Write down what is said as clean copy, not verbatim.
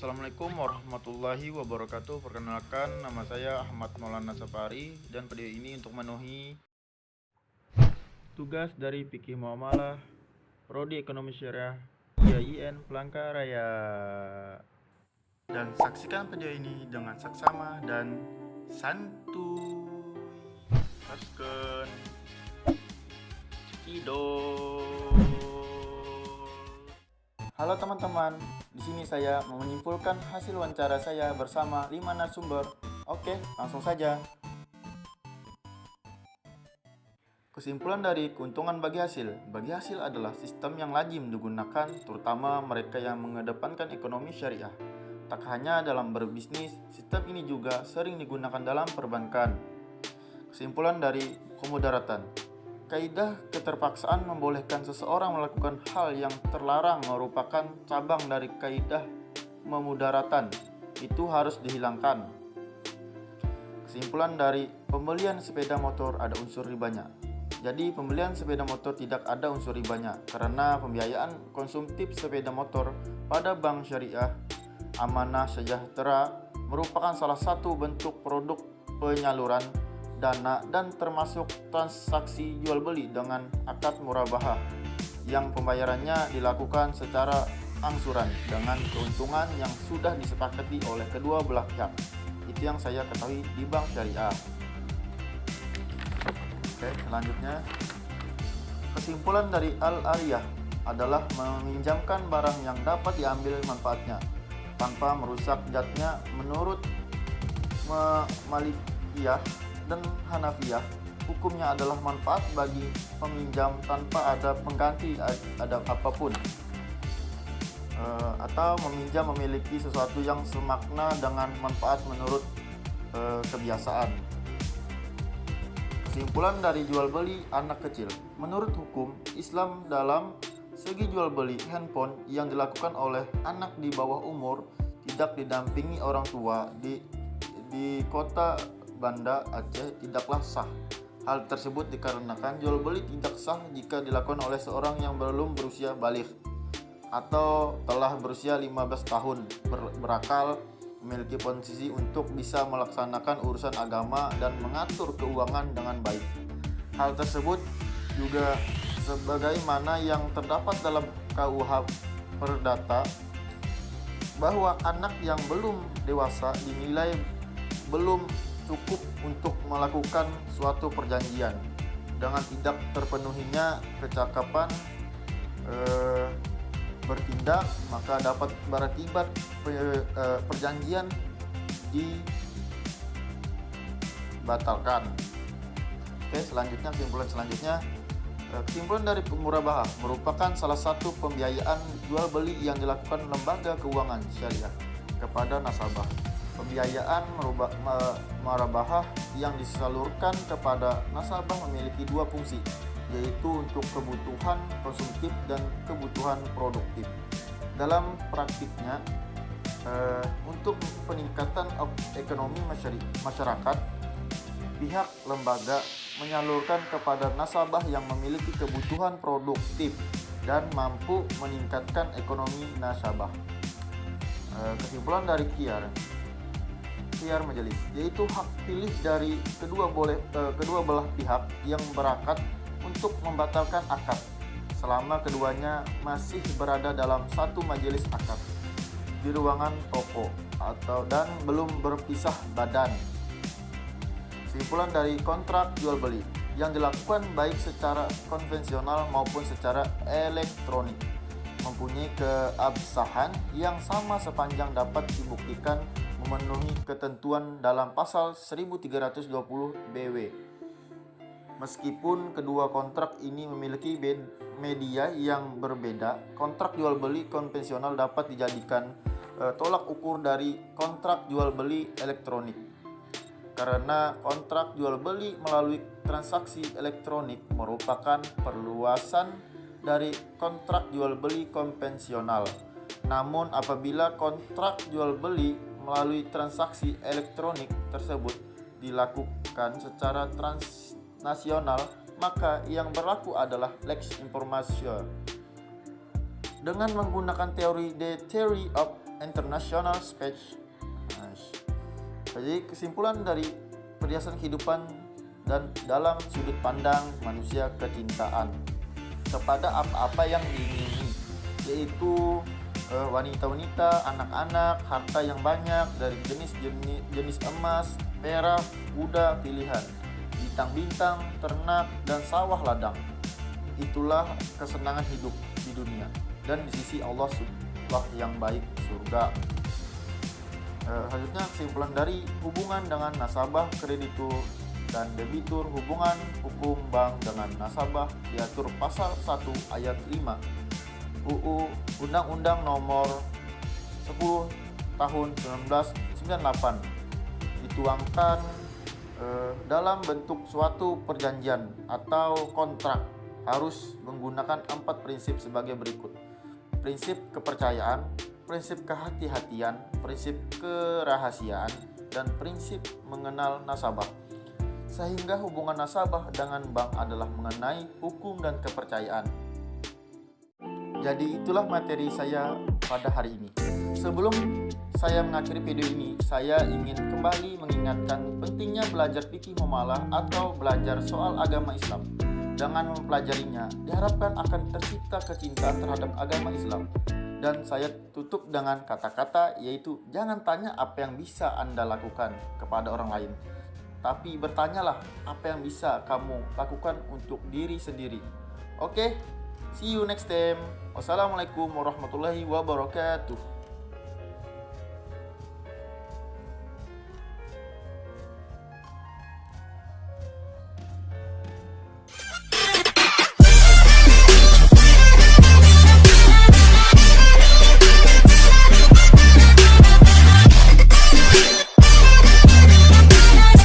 Assalamualaikum warahmatullahi wabarakatuh. Perkenalkan, nama saya Ahmad Maulana Sapari dan video ini untuk memenuhi tugas dari Fikih Muamalah Prodi Ekonomi Syariah IAIN Palangkaraya. Dan saksikan video ini dengan saksama dan santuy. Gaskeun. Cekidot. Halo teman-teman, di sini saya menyimpulkan hasil wawancara saya bersama 5 narasumber. Oke, langsung saja. Kesimpulan dari keuntungan bagi hasil. Bagi hasil adalah sistem yang lazim digunakan terutama mereka yang mengedepankan ekonomi syariah. Tak hanya dalam berbisnis, sistem ini juga sering digunakan dalam perbankan. Kesimpulan dari kemudaratan. Kaidah keterpaksaan membolehkan seseorang melakukan hal yang terlarang merupakan cabang dari kaidah memudaratan. Itu harus dihilangkan. Kesimpulan dari pembelian sepeda motor ada unsur ribanya. Jadi pembelian sepeda motor tidak ada unsur ribanya karena pembiayaan konsumtif sepeda motor pada bank syariah Amanah Sejahtera merupakan salah satu bentuk produk penyaluran dana dan termasuk transaksi jual beli dengan akad murabahah yang pembayarannya dilakukan secara angsuran dengan keuntungan yang sudah disepakati oleh kedua belah pihak. Itu yang saya ketahui di bank syariah. Oke, selanjutnya kesimpulan dari Al-Ariyah adalah meminjamkan barang yang dapat diambil manfaatnya tanpa merusak zatnya. Menurut Malikiyah dan Hanafiyah, hukumnya adalah manfaat bagi peminjam tanpa ada pengganti ada apapun, atau meminjam memiliki sesuatu yang semakna dengan manfaat menurut kebiasaan. Kesimpulan dari jual beli anak kecil. Menurut hukum Islam dalam segi jual beli handphone yang dilakukan oleh anak di bawah umur tidak didampingi orang tua di kota Banda Aceh tidaklah sah. Hal tersebut dikarenakan jual beli tidak sah jika dilakukan oleh seorang yang belum berusia baligh atau telah berusia 15 tahun, berakal, memiliki posisi untuk bisa melaksanakan urusan agama dan mengatur keuangan dengan baik. Hal tersebut juga sebagaimana yang terdapat dalam KUH Perdata bahwa anak yang belum dewasa dinilai belum cukup untuk melakukan suatu perjanjian. Dengan tidak terpenuhinya kecakapan bertindak, maka dapat berakibat perjanjian dibatalkan. Oke, selanjutnya kesimpulan selanjutnya. Kesimpulan dari murabahah merupakan salah satu pembiayaan jual beli yang dilakukan lembaga keuangan syariah kepada nasabah. Pembiayaan murabahah yang disalurkan kepada nasabah memiliki dua fungsi, yaitu untuk kebutuhan konsumtif dan kebutuhan produktif. Dalam praktiknya, untuk peningkatan ekonomi masyarakat, pihak lembaga menyalurkan kepada nasabah yang memiliki kebutuhan produktif dan mampu meningkatkan ekonomi nasabah. Kesimpulan dari khiyar majelis, yaitu hak pilih dari kedua belah pihak yang berakat untuk membatalkan akad selama keduanya masih berada dalam satu majelis akad di ruangan toko dan belum berpisah badan. Kesimpulan dari kontrak jual beli yang dilakukan baik secara konvensional maupun secara elektronik mempunyai keabsahan yang sama sepanjang dapat dibuktikan memenuhi ketentuan dalam pasal 1320 BW. Meskipun kedua kontrak ini memiliki media yang berbeda, kontrak jual beli konvensional dapat dijadikan tolak ukur dari kontrak jual beli elektronik. Karena kontrak jual beli melalui transaksi elektronik merupakan perluasan dari kontrak jual beli konvensional. Namun apabila kontrak jual beli melalui transaksi elektronik tersebut dilakukan secara transnasional, maka yang berlaku adalah lex information. Dengan menggunakan teori The Theory of International Space. Jadi kesimpulan dari perhiasan kehidupan dan dalam sudut pandang manusia kecintaan kepada apa-apa yang diingini, yaitu wanita-wanita, anak-anak, harta yang banyak dari jenis emas, perak, kuda pilihan, bintang-bintang, ternak, dan sawah ladang. Itulah kesenangan hidup di dunia dan di sisi Allah yang baik, surga. Selanjutnya kesimpulan dari hubungan dengan nasabah, kreditur, dan debitur. Hubungan hukum bank dengan nasabah diatur pasal 1 ayat 5 UU Undang-Undang Nomor 10 Tahun 1998, dituangkan dalam bentuk suatu perjanjian atau kontrak harus menggunakan 4 prinsip sebagai berikut: prinsip kepercayaan, prinsip kehati-hatian, prinsip kerahasiaan, dan prinsip mengenal nasabah. Sehingga hubungan nasabah dengan bank adalah mengenai hukum dan kepercayaan. Jadi itulah materi saya pada hari ini. Sebelum saya mengakhiri video ini, saya ingin kembali mengingatkan pentingnya belajar fikih muamalah atau belajar soal agama Islam. Dengan mempelajarinya, diharapkan akan tercipta kecintaan terhadap agama Islam. Dan saya tutup dengan kata-kata, yaitu jangan tanya apa yang bisa Anda lakukan kepada orang lain, tapi bertanyalah apa yang bisa kamu lakukan untuk diri sendiri. Oke, see you next time. Wassalamualaikum warahmatullahi wabarakatuh.